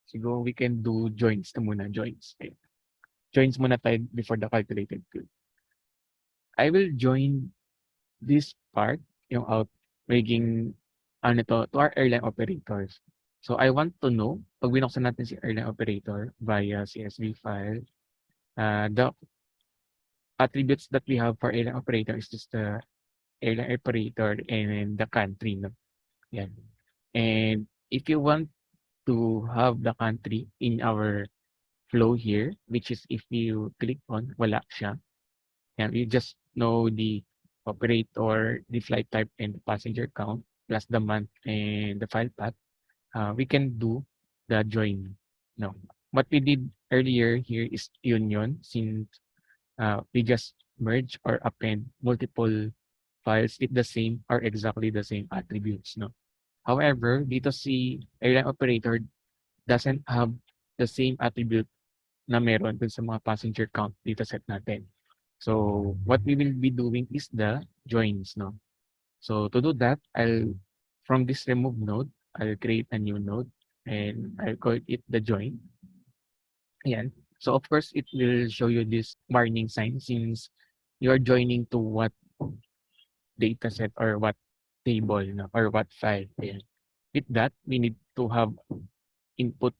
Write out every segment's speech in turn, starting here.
siguro we can do joins na muna, joins. Okay. Joins muna tayo before the calculated field. I will join this part, yung out, magiging ano to our airline operators. So I want to know, pag binuksan natin si airline operator via CSV file, the attributes that we have for airline operator is just the airline operator and the country. No? Yan. And if you want to have the country in our flow here, which is if you click on, wala siya. Yan, you just know the operator, the flight type, and the passenger count, plus the month and the file path. We can do the join. No. What we did earlier here is union, since we just merge or append multiple files with the same or exactly the same attributes. No. However, dito si airline operator doesn't have the same attribute na meron dun sa mga passenger count data set natin. So what we will be doing is the joins. No. So to do that, from this remove node, I'll create a new node and I'll call it the join. Ayan. So of course, it will show you this warning sign since you're joining to what dataset or what table, no, or what file. Ayan. With that, we need to have input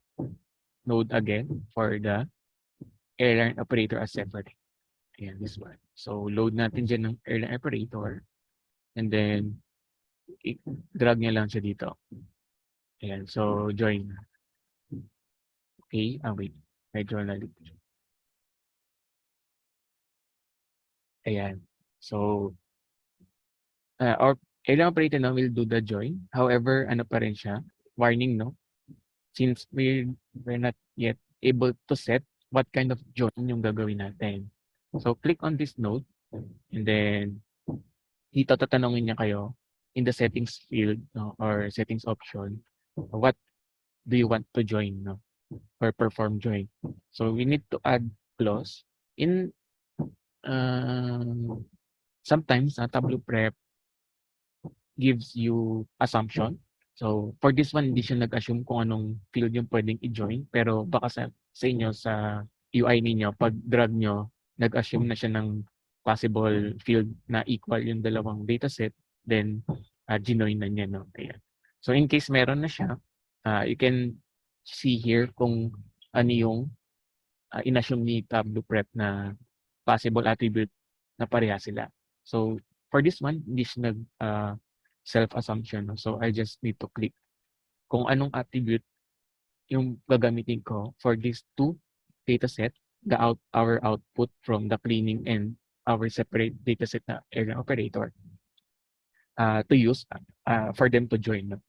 node again for the airline operator as separate. Ayan, this one. So load natin dyan ng airline operator and then drag niya lang siya dito. Ayan, so join. Okay, wait. Medyo nalit. Ayan. So, our airline operator now will do the join. However, ano pa rin siya? Warning, no? Since we're not yet able to set what kind of join yung gagawin natin. So, click on this node and then dito tatanungin niya kayo in the settings field, no, or settings option, what do you want to join, no, or perform join. So, we need to add clause in sometimes Tableau prep gives you assumption. So for this one, hindi siya nag-assume kung anong field yung pwedeng i-join. Pero baka sa inyo, sa UI ninyo, pag drag nyo, nag-assume na siya ng possible field na equal yung dalawang dataset, then ginoin na niya. No? Ayan. So in case meron na siya, you can see here kung ano yung in-assume ni Tableau prep na possible attribute na pareha sila. So for this one, hindi siya nag self-assumption. No? So I just need to click kung anong attribute yung gagamitin ko for these two dataset, our output from the cleaning and our separate dataset na airline operator to use for them to join. No?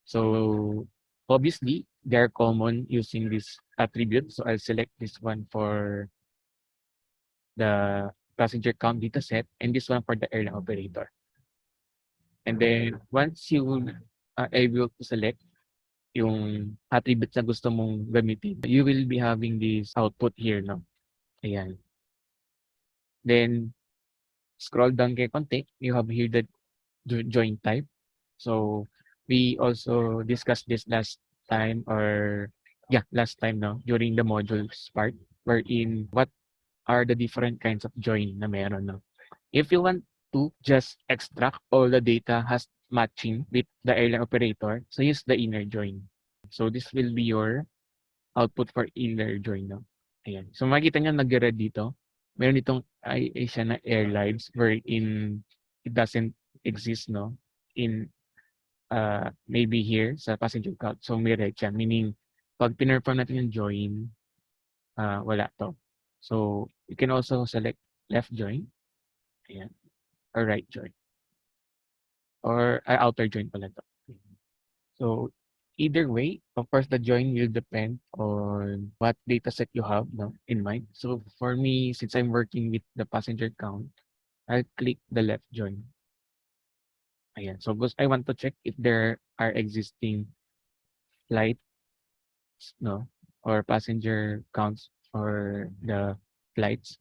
So obviously, they're common using this attribute. So I'll select this one for the passenger count dataset and this one for the airline operator. And then once you are able to select yung attributes na gusto mong gamitin, you will be having this output here, no? Ayan. Then scroll down kay konti, you have here the join type. So we also discussed this last time last time, no, during the modules part, wherein what are the different kinds of join na meron, no? If you want to just extract all the data has matching with the airline operator, so use the inner join. So this will be your output for inner join. No? Ayan. So makikita nyo nag-red dito. Meron ditong Asia na airlines wherein it doesn't exist, no, in maybe here sa passenger count. So may red siya. Meaning, pag pinerform natin yung join, wala to. So you can also select left join. Ayan. Or right join. Or outer join pala to. So either way, of course, the join will depend on what dataset you have, no, in mind. So for me, since I'm working with the passenger count, I'll click the left join. Ayan. So I want to check if there are existing flights, no, or passenger counts for the flights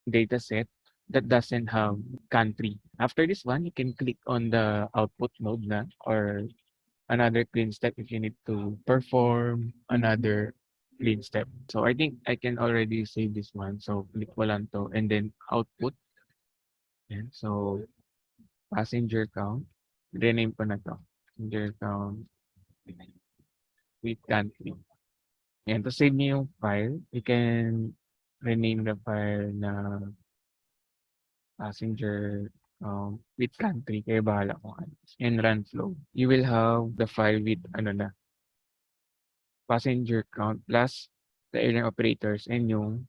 dataset that doesn't have country. After this one, you can click on the output node na or another clean step if you need to perform another clean step. So I think I can already save this one. So click ko lang to and then output. Yan. So passenger count. Rename ko na to. Passenger count with country. Yan. To save niyo yung file, you can rename the file na passenger with country. Kaya bahala kung ano. And run flow. You will have the file with ano na, passenger count plus the airline operators and yung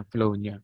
flow niya.